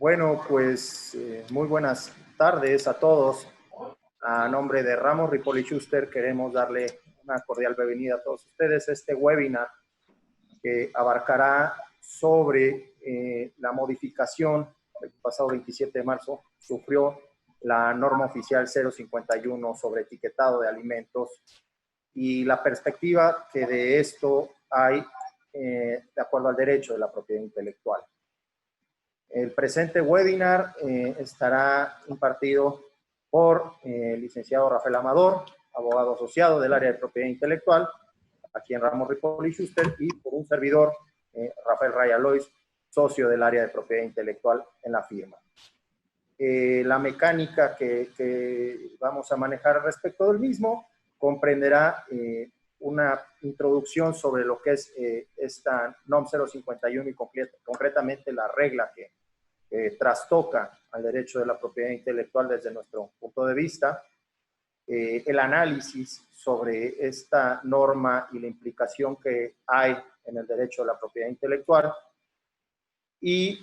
Bueno, pues muy buenas tardes a todos. A nombre de Ramos Ripoli Schuster queremos darle una cordial bienvenida a todos ustedes a este webinar que abarcará sobre la modificación que el pasado 27 de marzo sufrió la norma oficial 051 sobre etiquetado de alimentos y la perspectiva que de esto hay de acuerdo al derecho de la propiedad intelectual. El presente webinar estará impartido por el licenciado Rafael Amador, abogado asociado del área de propiedad intelectual, aquí en Ramos Ripoli Schuster, y por un servidor, Rafael Raya Lois, socio del área de propiedad intelectual en la firma. La mecánica que vamos a manejar respecto del mismo comprenderá una introducción sobre lo que es esta NOM 051 y concretamente la regla que trastoca al derecho de la propiedad intelectual desde nuestro punto de vista, el análisis sobre esta norma y la implicación que hay en el derecho de la propiedad intelectual y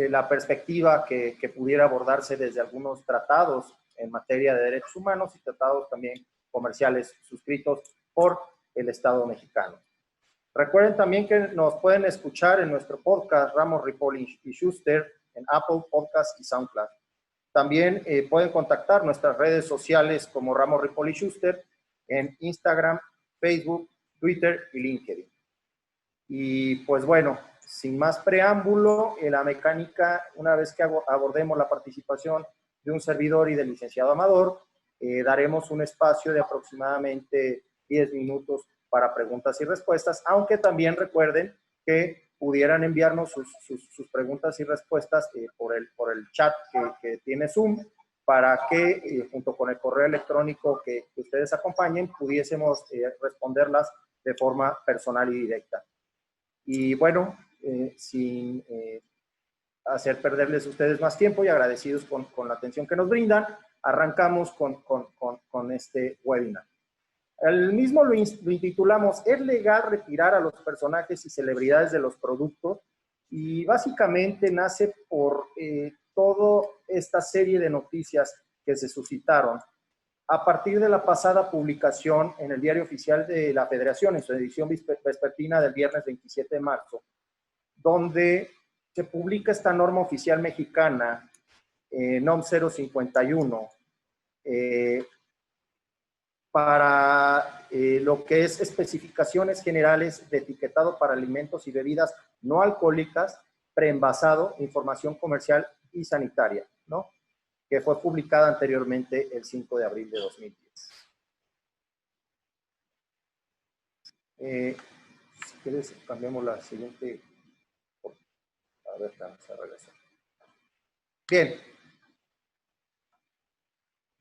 la perspectiva que pudiera abordarse desde algunos tratados en materia de derechos humanos y tratados también comerciales suscritos por el Estado mexicano. Recuerden también que nos pueden escuchar en nuestro podcast Ramos Ripoli y Schuster en Apple Podcast y SoundCloud. También pueden contactar nuestras redes sociales como Ramos Ripoli Schuster en Instagram, Facebook, Twitter y LinkedIn. Y pues bueno, sin más preámbulo, la mecánica, una vez que abordemos la participación de un servidor y del licenciado Amador, daremos un espacio de aproximadamente 10 minutos para preguntas y respuestas, aunque también recuerden que pudieran enviarnos sus preguntas y respuestas por el chat que tiene Zoom, para que junto con el correo electrónico que ustedes acompañen, pudiésemos responderlas de forma personal y directa. Y bueno, sin hacer perderles a ustedes más tiempo y agradecidos con la atención que nos brindan, arrancamos con este webinar. El mismo lo intitulamos ¿Es legal retirar a los personajes y celebridades de los productos? Y básicamente nace por toda esta serie de noticias que se suscitaron a partir de la pasada publicación en el Diario Oficial de la Federación, en su edición vespertina del viernes 27 de marzo, donde se publica esta norma oficial mexicana, NOM 051, para lo que es especificaciones generales de etiquetado para alimentos y bebidas no alcohólicas, preenvasado, información comercial y sanitaria, ¿no? Que fue publicada anteriormente el 5 de abril de 2010. Si quieres, cambiamos la siguiente. A ver, vamos a regresar. Bien.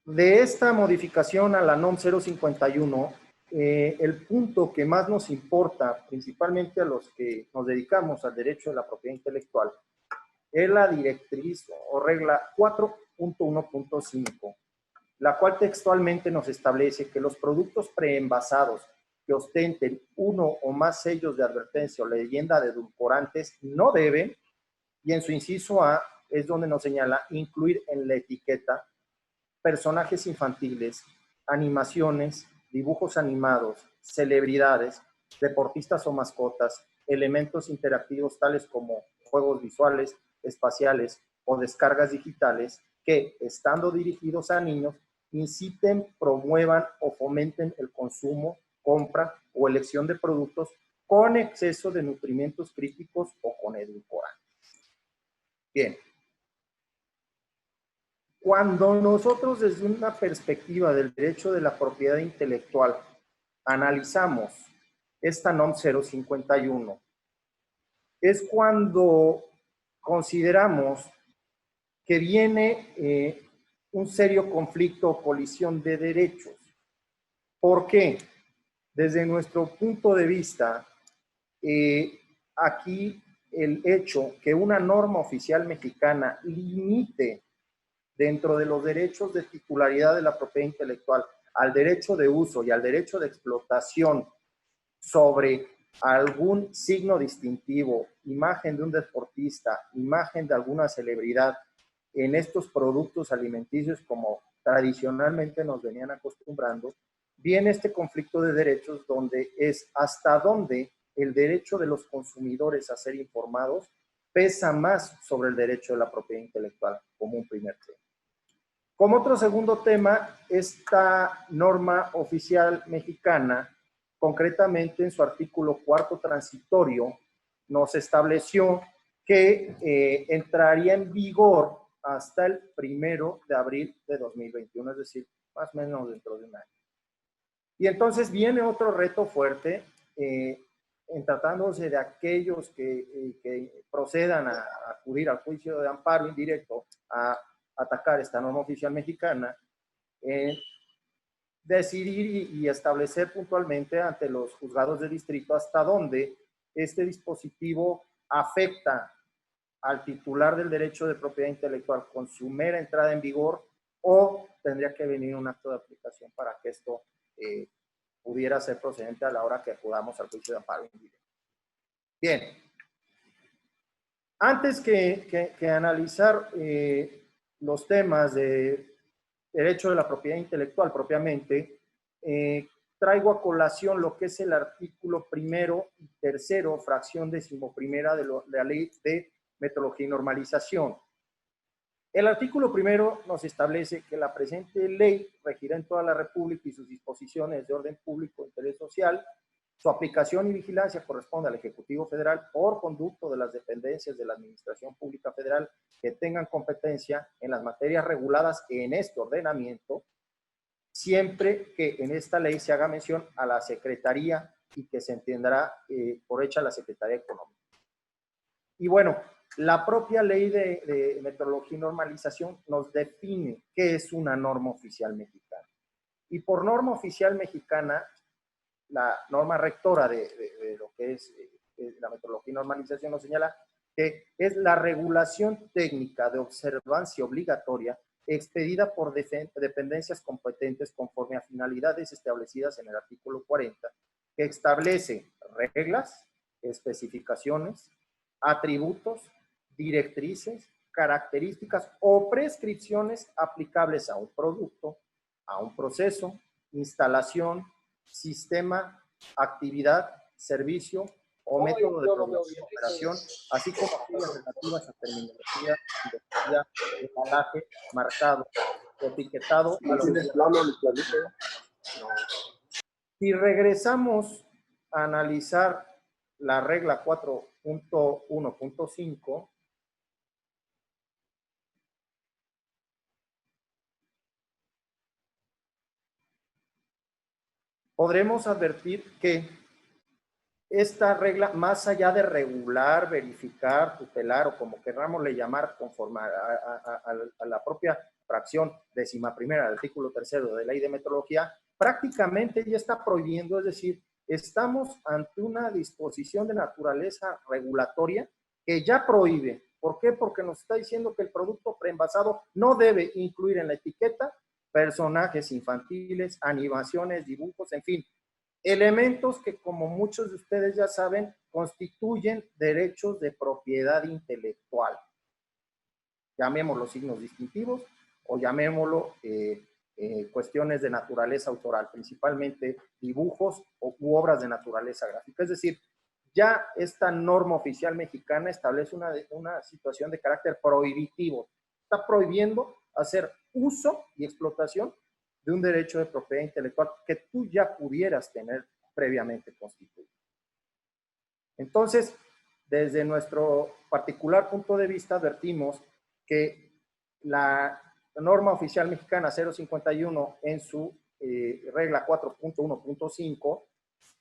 De esta modificación a la NOM 051, el punto que más nos importa, principalmente a los que nos dedicamos al derecho de la propiedad intelectual, es la directriz o regla 4.1.5, la cual textualmente nos establece que los productos preenvasados que ostenten uno o más sellos de advertencia o leyenda de edulcorantes no deben, y en su inciso A es donde nos señala incluir en la etiqueta personajes infantiles, animaciones, dibujos animados, celebridades, deportistas o mascotas, elementos interactivos tales como juegos visuales, espaciales o descargas digitales que, estando dirigidos a niños, inciten, promuevan o fomenten el consumo, compra o elección de productos con exceso de nutrimentos críticos o con edulcorantes. Bien. Cuando nosotros desde una perspectiva del derecho de la propiedad intelectual analizamos esta NOM 051, es cuando consideramos que viene un serio conflicto o colisión de derechos. ¿Por qué? Desde nuestro punto de vista, aquí el hecho que una norma oficial mexicana limite dentro de los derechos de titularidad de la propiedad intelectual al derecho de uso y al derecho de explotación sobre algún signo distintivo, imagen de un deportista, imagen de alguna celebridad en estos productos alimenticios como tradicionalmente nos venían acostumbrando, viene este conflicto de derechos donde es hasta dónde el derecho de los consumidores a ser informados pesa más sobre el derecho de la propiedad intelectual como un primer tema. Como otro segundo tema, esta norma oficial mexicana, concretamente en su artículo 4 transitorio, nos estableció que entraría en vigor hasta el 1 de abril de 2021, es decir, más o menos dentro de un año. Y entonces viene otro reto fuerte, en tratándose de aquellos que procedan a acudir al juicio de amparo indirecto a atacar esta norma oficial mexicana, decidir y establecer puntualmente ante los juzgados de distrito hasta dónde este dispositivo afecta al titular del derecho de propiedad intelectual con su mera entrada en vigor o tendría que venir un acto de aplicación para que esto pudiera ser procedente a la hora que acudamos al juicio de amparo indirecto. Bien. Antes que analizar los temas de derecho de la propiedad intelectual propiamente, traigo a colación lo que es el artículo 1º y 3º, fracción 11ª de la Ley de Metrología y Normalización. El artículo 1º nos establece que la presente ley regirá en toda la República y sus disposiciones de orden público e interés social. Su aplicación y vigilancia corresponde al Ejecutivo Federal por conducto de las dependencias de la Administración Pública Federal que tengan competencia en las materias reguladas en este ordenamiento, siempre que en esta ley se haga mención a la Secretaría y que se entenderá por hecha la Secretaría Económica. Y bueno, la propia ley de metrología y normalización nos define qué es una norma oficial mexicana. Y por norma oficial mexicana, la norma rectora de lo que es la metrología y normalización nos señala que es la regulación técnica de observancia obligatoria expedida por dependencias competentes conforme a finalidades establecidas en el artículo 40, que establece reglas, especificaciones, atributos, directrices, características o prescripciones aplicables a un producto, a un proceso, instalación, sistema, actividad, servicio o método de producción, operación, así como aquellas relativas a terminología, identidad, embalaje, marcado, etiquetado. Si regresamos a analizar la regla 4.1.5, podremos advertir que esta regla, más allá de regular, verificar, tutelar o como querrámosle llamar, conforme a la propia fracción 11ª del artículo 3º de la Ley de Metrología, prácticamente ya está prohibiendo, es decir, estamos ante una disposición de naturaleza regulatoria que ya prohíbe. ¿Por qué? Porque nos está diciendo que el producto preenvasado no debe incluir en la etiqueta personajes infantiles, animaciones, dibujos, en fin, elementos que, como muchos de ustedes ya saben, constituyen derechos de propiedad intelectual. Llamémoslo signos distintivos o llamémoslo cuestiones de naturaleza autoral, principalmente dibujos u obras de naturaleza gráfica. Es decir, ya esta norma oficial mexicana establece una situación de carácter prohibitivo. Está prohibiendo hacer uso y explotación de un derecho de propiedad intelectual que tú ya pudieras tener previamente constituido. Entonces, desde nuestro particular punto de vista, advertimos que la norma oficial mexicana 051 en su regla 4.1.5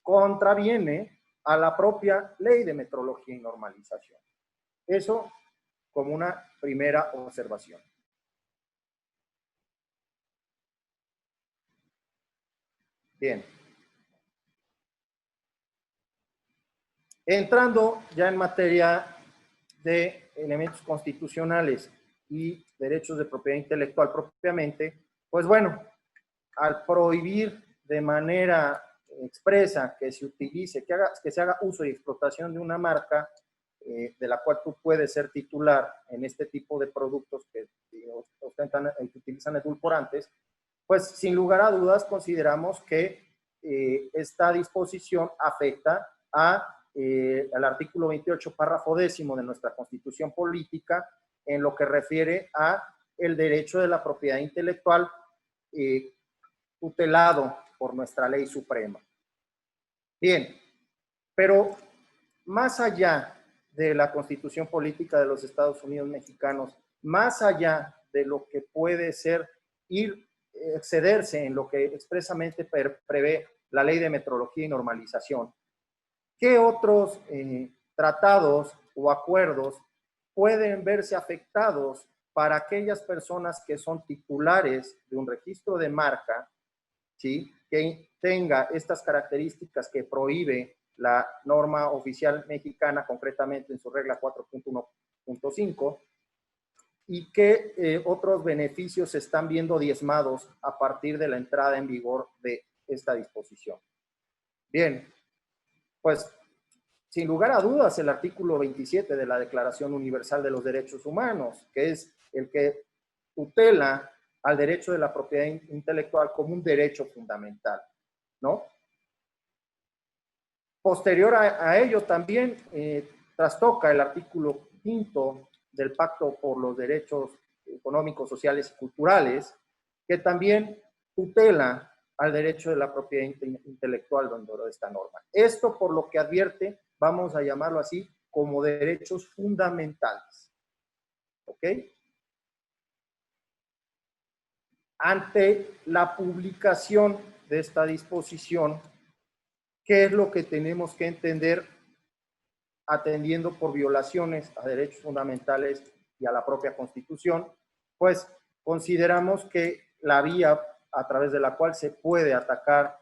contraviene a la propia Ley de Metrología y Normalización. Eso como una primera observación. Bien. Entrando ya en materia de elementos constitucionales y derechos de propiedad intelectual propiamente, pues bueno, al prohibir de manera expresa que se utilice, que se haga uso y explotación de una marca de la cual tú puedes ser titular en este tipo de productos que ostentan, que utilizan edulcorantes, pues sin lugar a dudas consideramos que esta disposición afecta al artículo 28, párrafo 10º de nuestra Constitución Política, en lo que refiere a el derecho de la propiedad intelectual tutelado por nuestra ley suprema. Bien, pero más allá de la Constitución Política de los Estados Unidos Mexicanos, más allá de lo que puede ser excederse en lo que expresamente prevé la Ley de Metrología y Normalización, ¿qué otros tratados o acuerdos pueden verse afectados para aquellas personas que son titulares de un registro de marca, ¿sí?, que tenga estas características que prohíbe la norma oficial mexicana, concretamente en su regla 4.1.5, y que otros beneficios se están viendo diezmados a partir de la entrada en vigor de esta disposición? Bien, pues sin lugar a dudas el artículo 27 de la Declaración Universal de los Derechos Humanos, que es el que tutela al derecho de la propiedad intelectual como un derecho fundamental, ¿no? Posterior a ello también trastoca el artículo 5 del Pacto por los Derechos Económicos, Sociales y Culturales, que también tutela al derecho de la propiedad intelectual dentro de esta norma. Esto por lo que advierte, vamos a llamarlo así, como derechos fundamentales. ¿Ok? Ante la publicación de esta disposición, ¿qué es lo que tenemos que entender atendiendo por violaciones a derechos fundamentales y a la propia Constitución? Pues consideramos que la vía a través de la cual se puede atacar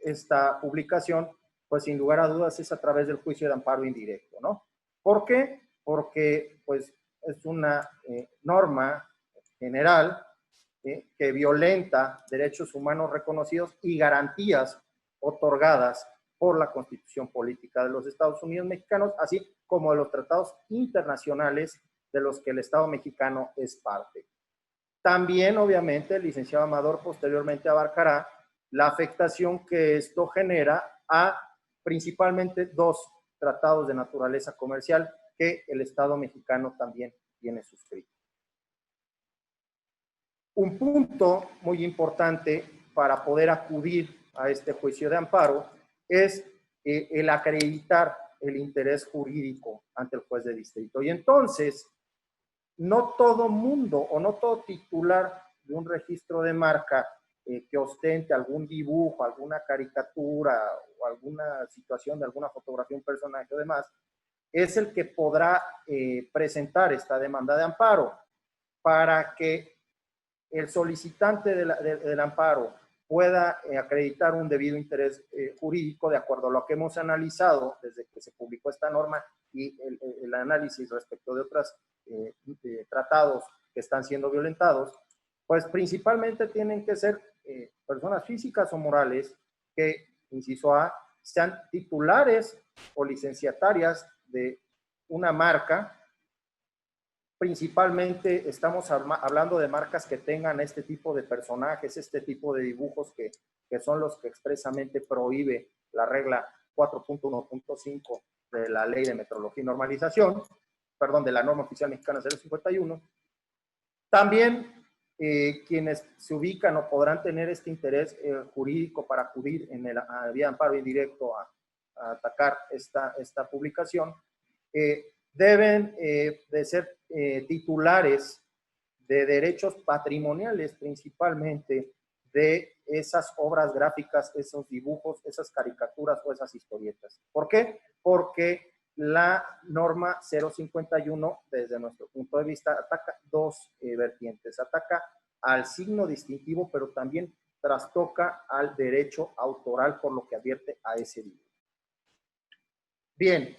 esta publicación, pues sin lugar a dudas es a través del juicio de amparo indirecto, ¿no? ¿Por qué? Porque pues es una norma general que violenta derechos humanos reconocidos y garantías otorgadas por la Constitución Política de los Estados Unidos Mexicanos, así como de los tratados internacionales de los que el Estado mexicano es parte. También, obviamente, el licenciado Amador posteriormente abarcará la afectación que esto genera a principalmente dos tratados de naturaleza comercial que el Estado mexicano también tiene suscrito. Un punto muy importante para poder acudir a este juicio de amparo es el acreditar el interés jurídico ante el juez de distrito. Y entonces, no todo mundo o no todo titular de un registro de marca que ostente algún dibujo, alguna caricatura o alguna situación de alguna fotografía, un personaje o demás, es el que podrá presentar esta demanda de amparo. Para que el solicitante del amparo pueda acreditar un debido interés jurídico, de acuerdo a lo que hemos analizado desde que se publicó esta norma y el análisis respecto de otros tratados que están siendo violentados, pues principalmente tienen que ser personas físicas o morales que, inciso A, sean titulares o licenciatarias de una marca. Principalmente estamos hablando de marcas que tengan este tipo de personajes, este tipo de dibujos que son los que expresamente prohíbe la regla 4.1.5 de la Ley de Metrología y Normalización, perdón, de la norma oficial mexicana 051. También quienes se ubican o podrán tener este interés jurídico para acudir en el vía amparo indirecto a atacar esta publicación, deben de ser titulares de derechos patrimoniales, principalmente de esas obras gráficas, esos dibujos, esas caricaturas o esas historietas. ¿Por qué? Porque la norma 051, desde nuestro punto de vista, ataca dos vertientes. Ataca al signo distintivo, pero también trastoca al derecho autoral, por lo que advierte a ese dibujo. Bien.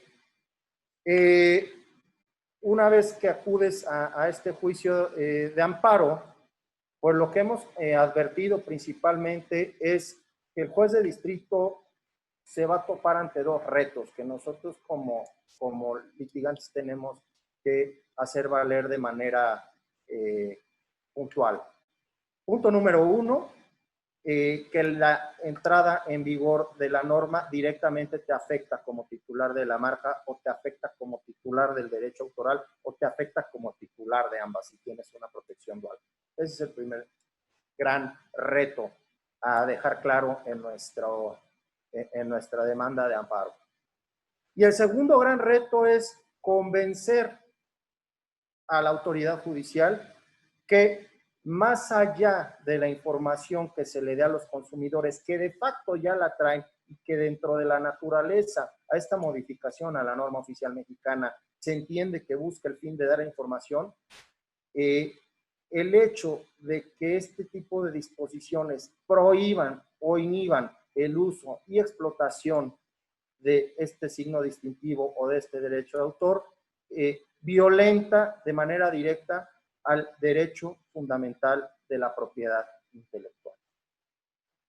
Una vez que acudes a este juicio de amparo, pues lo que hemos advertido principalmente es que el juez de distrito se va a topar ante dos retos que nosotros como litigantes tenemos que hacer valer de manera puntual. Punto número uno, que la entrada en vigor de la norma directamente te afecta como titular de la marca o te afecta como titular del derecho autoral o te afecta como titular de ambas si tienes una protección dual. Ese es el primer gran reto a dejar claro en nuestra demanda de amparo. Y el segundo gran reto es convencer a la autoridad judicial que más allá de la información que se le dé a los consumidores, que de facto ya la traen y que dentro de la naturaleza a esta modificación a la norma oficial mexicana se entiende que busca el fin de dar información, el hecho de que este tipo de disposiciones prohíban o inhiban el uso y explotación de este signo distintivo o de este derecho de autor, violenta de manera directa al derecho fundamental de la propiedad intelectual.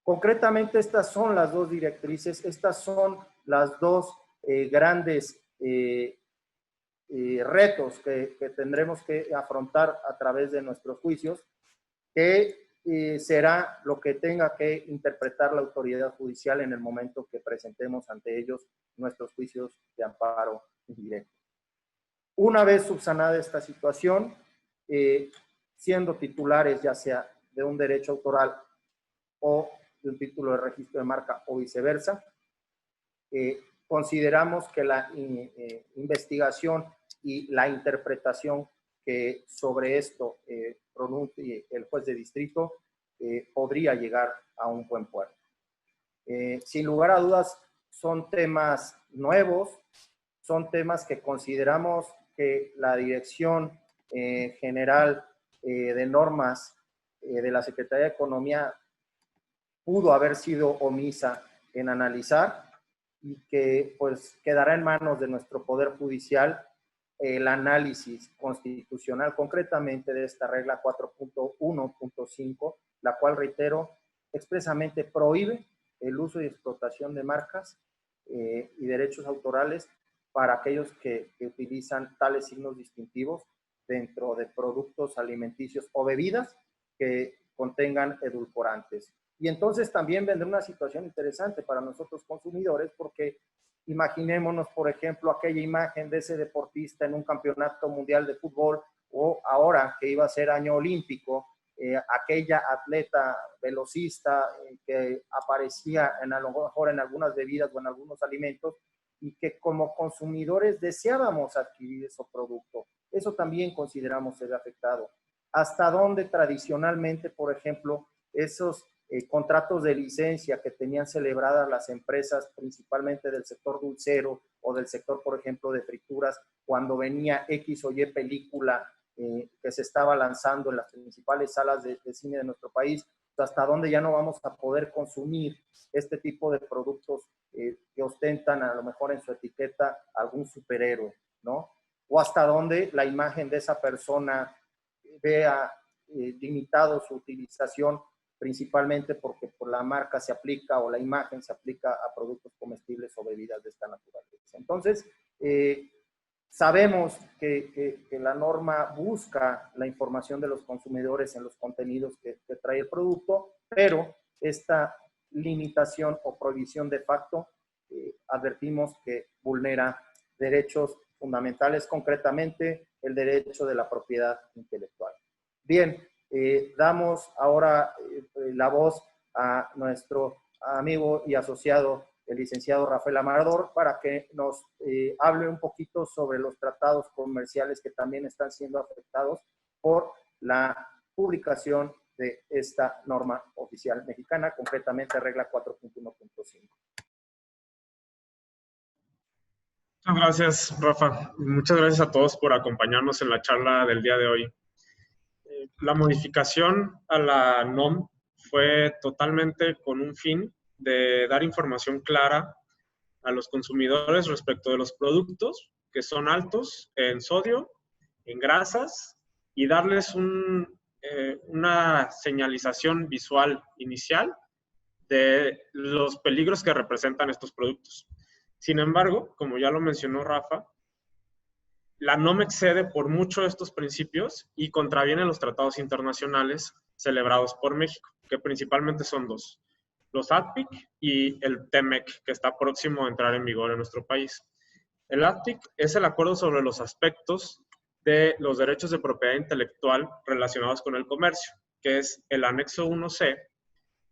Concretamente, estas son las dos directrices, estas son las dos grandes retos que tendremos que afrontar a través de nuestros juicios, que será lo que tenga que interpretar la autoridad judicial en el momento que presentemos ante ellos nuestros juicios de amparo indirecto. Una vez subsanada esta situación, siendo titulares ya sea de un derecho autoral o de un título de registro de marca o viceversa, consideramos que la investigación y la interpretación que sobre esto pronuncie el juez de distrito podría llegar a un buen puerto. Sin lugar a dudas, son temas nuevos, son temas que consideramos que la Dirección General de Normas de la Secretaría de Economía pudo haber sido omisa en analizar y que pues quedará en manos de nuestro Poder Judicial el análisis constitucional concretamente de esta regla 4.1.5, la cual, reitero, expresamente prohíbe el uso y explotación de marcas y derechos autorales para aquellos que utilizan tales signos distintivos dentro de productos alimenticios o bebidas que contengan edulcorantes. Y entonces también vendrá una situación interesante para nosotros consumidores, porque imaginémonos, por ejemplo, aquella imagen de ese deportista en un campeonato mundial de fútbol o ahora que iba a ser año olímpico, aquella atleta velocista que aparecía a lo mejor en algunas bebidas o en algunos alimentos y que como consumidores deseábamos adquirir ese producto. Eso también consideramos se ve afectado. Hasta dónde tradicionalmente, por ejemplo, esos contratos de licencia que tenían celebradas las empresas, principalmente del sector dulcero o del sector, por ejemplo, de frituras, cuando venía X o Y película que se estaba lanzando en las principales salas de cine de nuestro país, hasta dónde ya no vamos a poder consumir este tipo de productos que ostentan a lo mejor en su etiqueta algún superhéroe, ¿no? O hasta dónde la imagen de esa persona vea limitado su utilización, principalmente porque por la marca se aplica o la imagen se aplica a productos comestibles o bebidas de esta naturaleza. Entonces, sabemos que la norma busca la información de los consumidores en los contenidos que trae el producto, pero esta limitación o prohibición de facto advertimos que vulnera derechos fundamentales, concretamente el derecho de la propiedad intelectual. Bien, damos ahora la voz a nuestro amigo y asociado, el licenciado Rafael Amador, para que nos hable un poquito sobre los tratados comerciales que también están siendo afectados por la publicación de esta norma oficial mexicana, concretamente regla 4.1.5. Muchas gracias, Rafa. Muchas gracias a todos por acompañarnos en la charla del día de hoy. La modificación a la NOM fue totalmente con un fin de dar información clara a los consumidores respecto de los productos que son altos en sodio, en grasas, y darles una señalización visual inicial de los peligros que representan estos productos. Sin embargo, como ya lo mencionó Rafa, la NOM excede por mucho estos principios y contraviene los tratados internacionales celebrados por México, que principalmente son dos: los ADPIC y el TEMEC, que está próximo a entrar en vigor en nuestro país. El ADPIC es el acuerdo sobre los aspectos de los derechos de propiedad intelectual relacionados con el comercio, que es el anexo 1C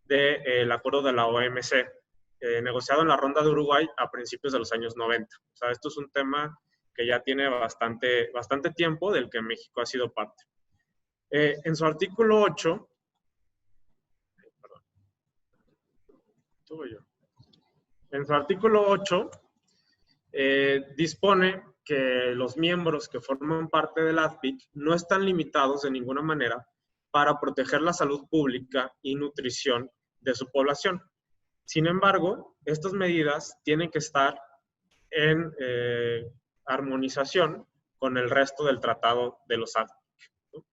del acuerdo de la OMC, negociado en la Ronda de Uruguay a principios de los años 90. O sea, esto es un tema que ya tiene bastante tiempo, del que México ha sido parte. En su artículo 8, en su artículo 8, dispone que los miembros que forman parte del ADPIC no están limitados de ninguna manera para proteger la salud pública y nutrición de su población. Sin embargo, estas medidas tienen que estar en armonización con el resto del tratado de los ADPIC, ¿no?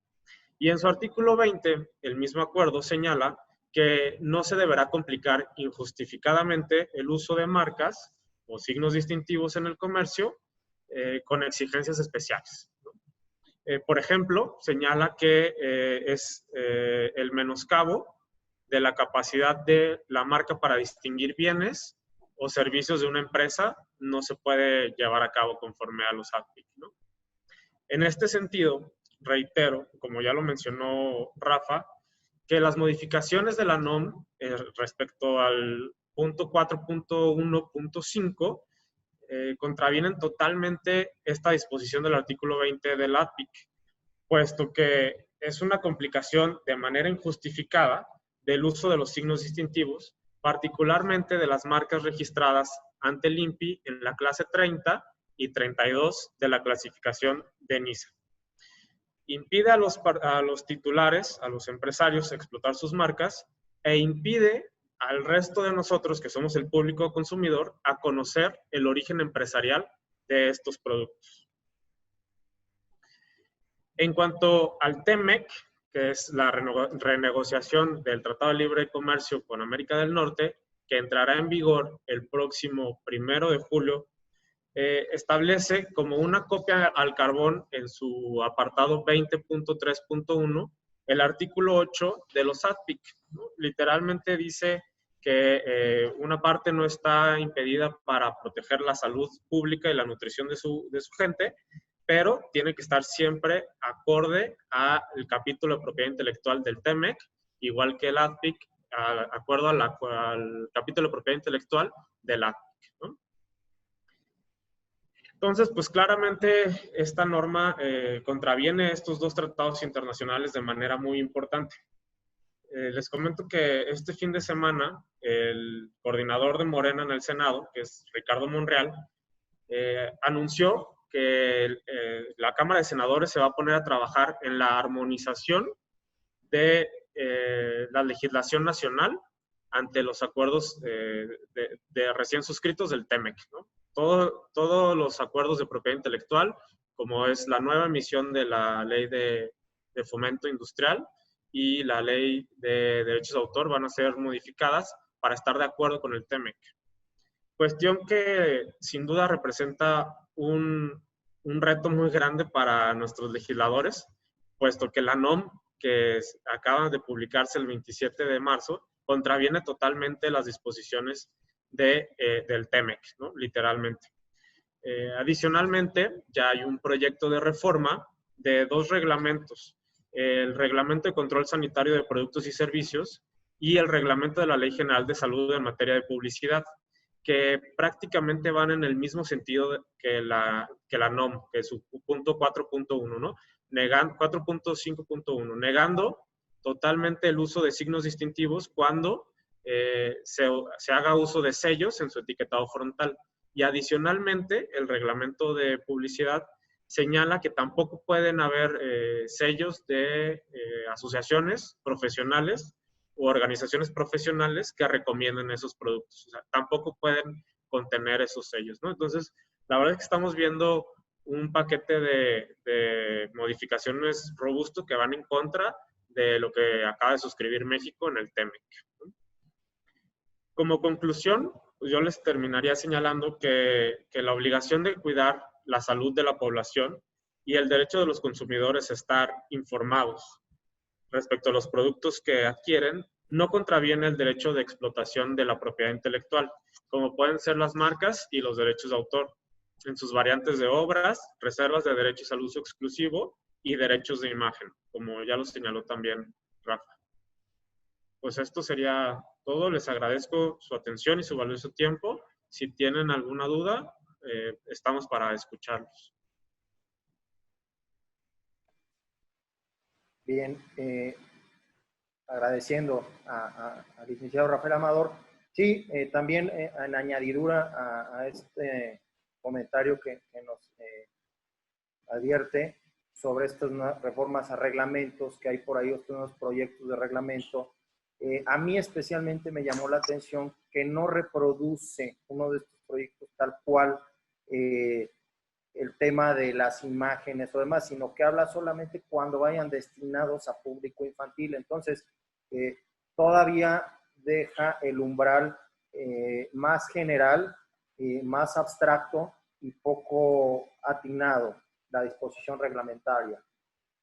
Y en su artículo 20, el mismo acuerdo señala que no se deberá complicar injustificadamente el uso de marcas o signos distintivos en el comercio con exigencias especiales, ¿no? Por ejemplo, señala que es el menoscabo de la capacidad de la marca para distinguir bienes o servicios de una empresa no se puede llevar a cabo conforme a los ADPIC, ¿no? En este sentido, reitero, como ya lo mencionó Rafa, que las modificaciones de la NOM respecto al punto 4.1.5 contravienen totalmente esta disposición del artículo 20 del ADPIC, puesto que es una complicación de manera injustificada del uso de los signos distintivos, particularmente de las marcas registradas ante el INPI en la clase 30 y 32 de la clasificación de NISA. Impide a los titulares, a los empresarios, explotar sus marcas e impide al resto de nosotros, que somos el público consumidor, a conocer el origen empresarial de estos productos. En cuanto al TEMEC, que es la renegociación del Tratado de Libre Comercio con América del Norte, que entrará en vigor el próximo 1 de julio, establece como una copia al carbón en su apartado 20.3.1 el artículo 8 de los ADPIC, ¿no? Literalmente dice que una parte no está impedida para proteger la salud pública y la nutrición de su gente, pero tiene que estar siempre acorde al capítulo de propiedad intelectual del TEMEC, igual que el ADPIC, acuerdo al capítulo de propiedad intelectual del ADPIC, ¿no? Entonces, pues claramente esta norma contraviene estos dos tratados internacionales de manera muy importante. Les comento que este fin de semana el coordinador de Morena en el Senado, que es Ricardo Monreal, anunció que la Cámara de Senadores se va a poner a trabajar en la armonización de la legislación nacional ante los acuerdos de recién suscritos del TEMEC, ¿no? Todos los acuerdos de propiedad intelectual, como es la nueva emisión de la ley de fomento industrial y la ley de derechos de autor, van a ser modificadas para estar de acuerdo con el TEMEC. Cuestión que sin duda representa un reto muy grande para nuestros legisladores, puesto que la NOM, que acaba de publicarse el 27 de marzo, contraviene totalmente las disposiciones del TEMEC, ¿no? Literalmente. Adicionalmente, ya hay un proyecto de reforma de dos reglamentos: el Reglamento de Control Sanitario de Productos y Servicios y el Reglamento de la Ley General de Salud en materia de publicidad, que prácticamente van en el mismo sentido que la NOM, que es su punto 4.1, ¿no? 4.5.1, negando totalmente el uso de signos distintivos cuando se haga uso de sellos en su etiquetado frontal. Y adicionalmente, el reglamento de publicidad señala que tampoco pueden haber sellos de asociaciones profesionales u organizaciones profesionales que recomienden esos productos. O sea, tampoco pueden contener esos sellos, ¿no? Entonces, la verdad es que estamos viendo un paquete de modificaciones robusto que van en contra de lo que acaba de suscribir México en el TEMEC, ¿no? Como conclusión, pues yo les terminaría señalando que la obligación de cuidar la salud de la población y el derecho de los consumidores a estar informados respecto a los productos que adquieren no contraviene el derecho de explotación de la propiedad intelectual, como pueden ser las marcas y los derechos de autor, en sus variantes de obras, reservas de derechos al uso exclusivo y derechos de imagen, como ya lo señaló también Rafa. Pues esto sería todo. Les agradezco su atención y su valioso tiempo. Si tienen alguna duda, estamos para escucharlos. Bien, agradeciendo al licenciado Rafael Amador. Sí, también en añadidura a este comentario que nos advierte sobre estas reformas a reglamentos, que hay por ahí estos nuevos proyectos de reglamento. A mí especialmente me llamó la atención que no reproduce uno de estos proyectos tal cual el tema de las imágenes o demás, sino que habla solamente cuando vayan destinados a público infantil. Entonces, todavía deja el umbral más general, más abstracto y poco atinado la disposición reglamentaria.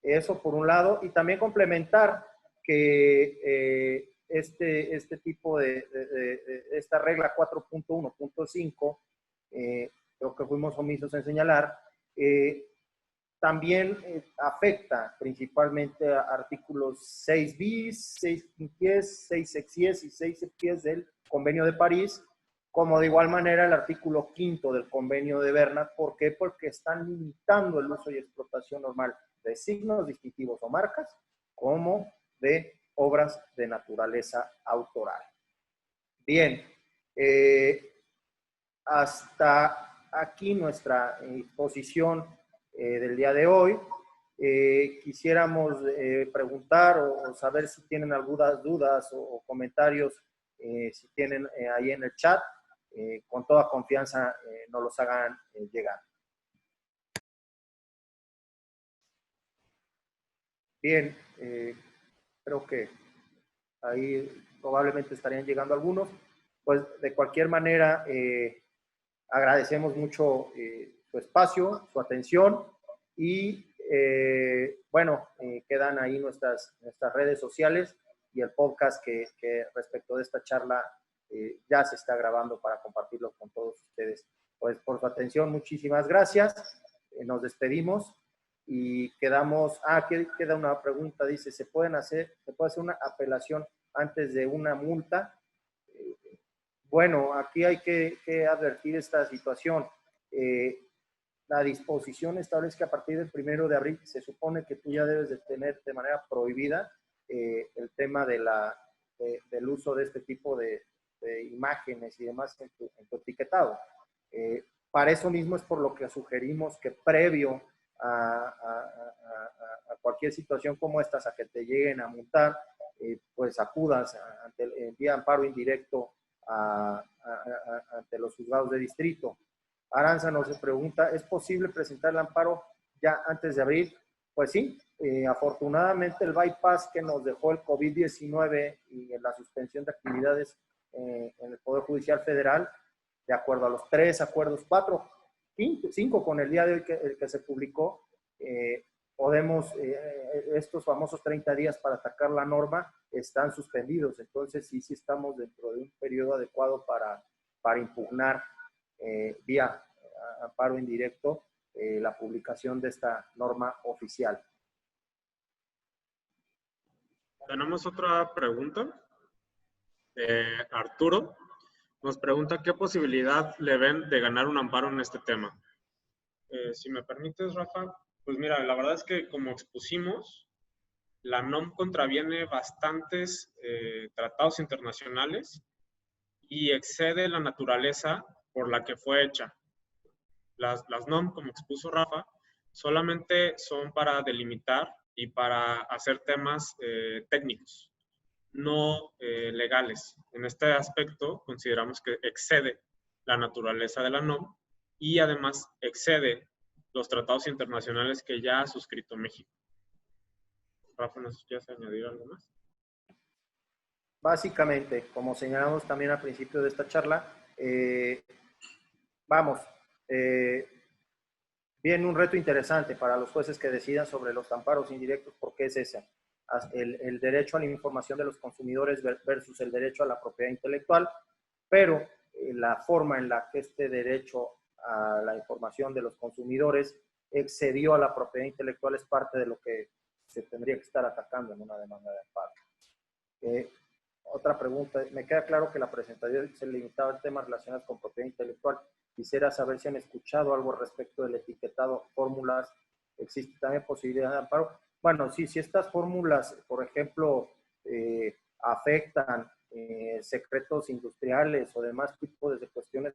Eso por un lado, y también complementar que este tipo esta regla 4.1.5, creo que fuimos omisos en señalar, también afecta principalmente a artículos 6 bis, 6 quinquies, 6 sexies y 6 septies del Convenio de París, como de igual manera el artículo 5 del Convenio de Berna. ¿Por qué? Porque están limitando el uso y explotación normal de signos distintivos o marcas, como de obras de naturaleza autoral. Bien, hasta aquí nuestra exposición del día de hoy. Quisiéramos preguntar o saber si tienen algunas dudas o comentarios, si tienen ahí en el chat, con toda confianza nos los hagan llegar. Bien, creo que ahí probablemente estarían llegando algunos. Pues de cualquier manera, agradecemos mucho su espacio, su atención y bueno, quedan ahí nuestras redes sociales y el podcast que respecto de esta charla ya se está grabando para compartirlo con todos ustedes. Pues por su atención, muchísimas gracias. Nos despedimos y quedamos, queda una pregunta, dice, ¿se puede hacer una apelación antes de una multa? Bueno, aquí hay que advertir esta situación. La disposición establece que a partir del 1 de abril se supone que tú ya debes de tener de manera prohibida el tema del uso de este tipo de imágenes y demás en tu etiquetado. Para eso mismo es por lo que sugerimos que previo a cualquier situación como estas, a que te lleguen a multar, pues acudas ante el vía amparo indirecto ante los juzgados de distrito. Aranza nos pregunta, ¿es posible presentar el amparo ya antes de abril? Pues sí, afortunadamente el bypass que nos dejó el COVID-19 y la suspensión de actividades en el Poder Judicial Federal, de acuerdo a los 3 acuerdos, 5 con el día de hoy el que se publicó, podemos, estos famosos 30 días para atacar la norma están suspendidos. Entonces sí estamos dentro de un periodo adecuado para impugnar vía amparo indirecto la publicación de esta norma oficial. Tenemos otra pregunta. Arturo nos pregunta qué posibilidad le ven de ganar un amparo en este tema. Si me permites, Rafa, pues mira, la verdad es que como expusimos, la NOM contraviene bastantes tratados internacionales y excede la naturaleza por la que fue hecha. Las NOM, como expuso Rafa, solamente son para delimitar y para hacer temas técnicos, no legales. En este aspecto consideramos que excede la naturaleza de la NOM y además excede los tratados internacionales que ya ha suscrito México. Rafa, ¿nos quieres añadir algo más? Básicamente, como señalamos también al principio de esta charla, vamos, viene un reto interesante para los jueces que decidan sobre los amparos indirectos, porque es ese, el derecho a la información de los consumidores versus el derecho a la propiedad intelectual, pero la forma en la que este derecho a la información de los consumidores excedió a la propiedad intelectual es parte de lo que se tendría que estar atacando en una demanda de amparo. Otra pregunta, me queda claro que la presentación se limitaba a temas relacionados con propiedad intelectual. Quisiera saber si han escuchado algo respecto del etiquetado, fórmulas, ¿existe también posibilidad de amparo? Bueno, sí, si estas fórmulas, por ejemplo, afectan secretos industriales o demás tipos de cuestiones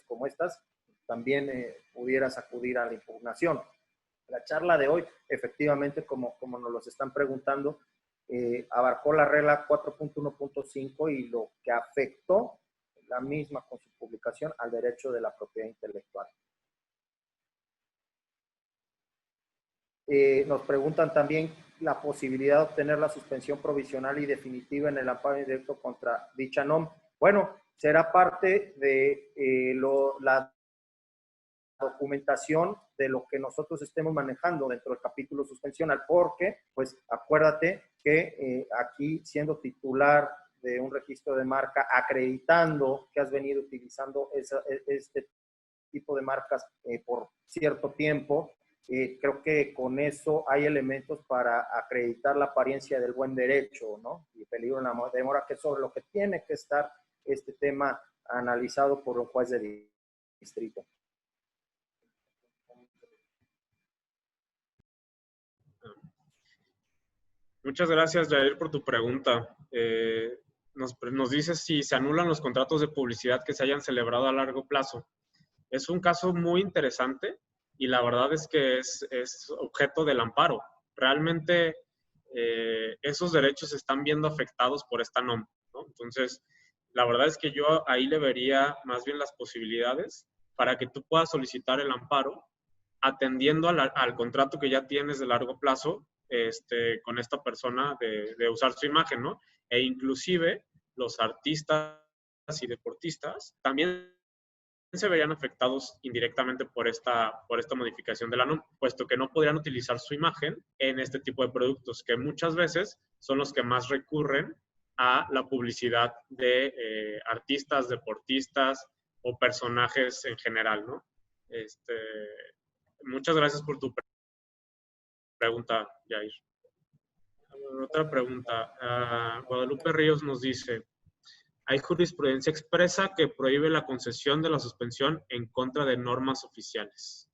como estas, también pudieras acudir a la impugnación. La charla de hoy, efectivamente, como nos los están preguntando, abarcó la regla 4.1.5 y lo que afectó la misma con su publicación al derecho de la propiedad intelectual. Nos preguntan también la posibilidad de obtener la suspensión provisional y definitiva en el amparo indirecto contra dicha NOM. Bueno, será parte de la documentación de lo que nosotros estemos manejando dentro del capítulo suspensional, porque, pues, acuérdate que aquí, siendo titular de un registro de marca, acreditando que has venido utilizando este tipo de marcas por cierto tiempo, creo que con eso hay elementos para acreditar la apariencia del buen derecho, ¿no? Y peligro en la demora, que es sobre lo que tiene que estar este tema analizado por un juez de distrito. Muchas gracias, Jair, por tu pregunta. Nos dices si se anulan los contratos de publicidad que se hayan celebrado a largo plazo. Es un caso muy interesante y la verdad es que es objeto del amparo. Realmente esos derechos se están viendo afectados por esta NOM, ¿no? Entonces, la verdad es que yo ahí le vería más bien las posibilidades para que tú puedas solicitar el amparo atendiendo al contrato que ya tienes de largo plazo con esta persona de usar su imagen, ¿no? E inclusive los artistas y deportistas también se verían afectados indirectamente por esta modificación de la NOM, puesto que no podrían utilizar su imagen en este tipo de productos, que muchas veces son los que más recurren a la publicidad de artistas, deportistas o personajes en general, ¿no? Muchas gracias por tu pregunta, Jair. Otra pregunta. Guadalupe Ríos nos dice, hay jurisprudencia expresa que prohíbe la concesión de la suspensión en contra de normas oficiales.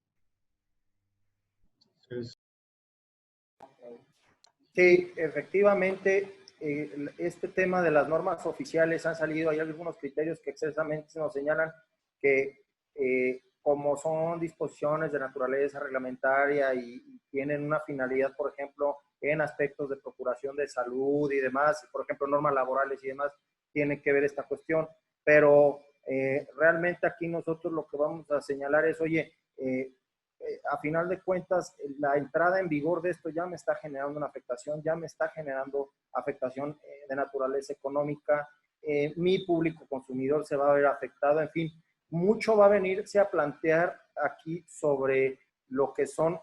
Sí, efectivamente, este tema de las normas oficiales han salido, hay algunos criterios que expresamente nos señalan que como son disposiciones de naturaleza reglamentaria y tienen una finalidad, por ejemplo, en aspectos de procuración de salud y demás, por ejemplo, normas laborales y demás, tiene que ver esta cuestión, pero realmente aquí nosotros lo que vamos a señalar es, oye, a final de cuentas, la entrada en vigor de esto ya me está generando una afectación, ya me está generando afectación de naturaleza económica, mi público consumidor se va a ver afectado, en fin, mucho va a venirse a plantear aquí sobre lo que son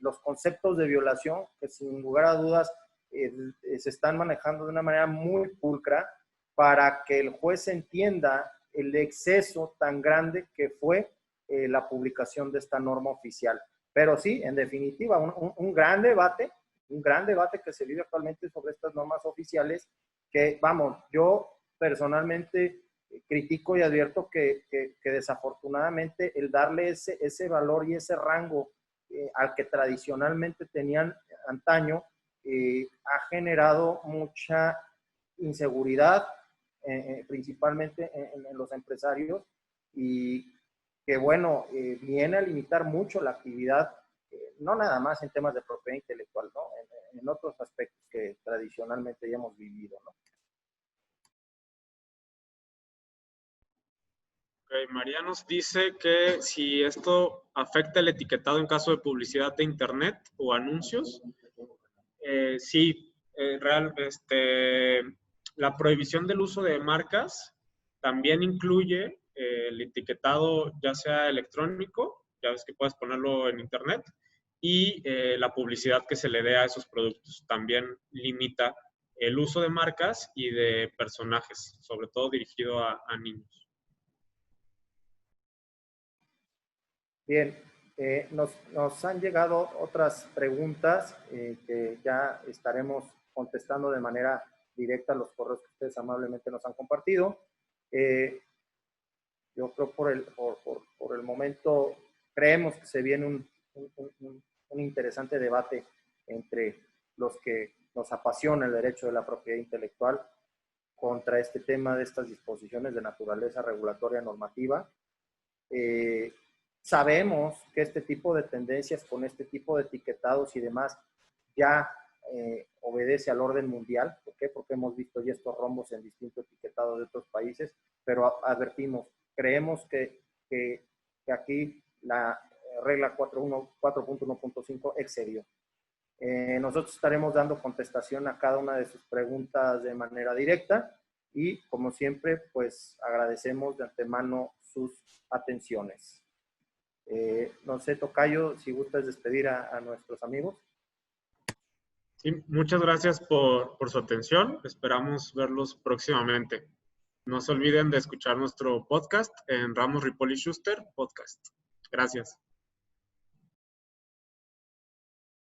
los conceptos de violación, que sin lugar a dudas se están manejando de una manera muy pulcra para que el juez entienda el exceso tan grande que fue la publicación de esta norma oficial. Pero sí, en definitiva, un gran debate que se vive actualmente sobre estas normas oficiales, que vamos, yo personalmente critico y advierto que desafortunadamente el darle ese valor y ese rango al que tradicionalmente tenían antaño, ha generado mucha inseguridad, principalmente en los empresarios, y que bueno, viene a limitar mucho la actividad, no nada más en temas de propiedad intelectual, ¿no? En otros aspectos que tradicionalmente ya hemos vivido, ¿no? Okay, María nos dice que si esto afecta el etiquetado en caso de publicidad de internet o anuncios, sí, La prohibición del uso de marcas también incluye el etiquetado, ya sea electrónico, ya ves que puedes ponerlo en internet, y la publicidad que se le dé a esos productos. También limita el uso de marcas y de personajes, sobre todo dirigido a niños. Bien, nos han llegado otras preguntas que ya estaremos contestando de manera directa a los correos que ustedes amablemente nos han compartido. Yo creo por el momento creemos que se viene un interesante debate entre los que nos apasiona el derecho de la propiedad intelectual contra este tema de estas disposiciones de naturaleza regulatoria normativa. Sabemos que este tipo de tendencias con este tipo de etiquetados y demás ya obedece al orden mundial. ¿Por qué? Porque hemos visto ya estos rombos en distintos etiquetados de otros países, pero advertimos, creemos que aquí la regla 4.1.5 excedió. Nosotros estaremos dando contestación a cada una de sus preguntas de manera directa y, como siempre, pues agradecemos de antemano sus atenciones. No sé, Tocayo, si gustas despedir a nuestros amigos. Sí, muchas gracias por su atención. Esperamos verlos próximamente. No se olviden de escuchar nuestro podcast en Ramos Ripoll y Schuster Podcast. Gracias.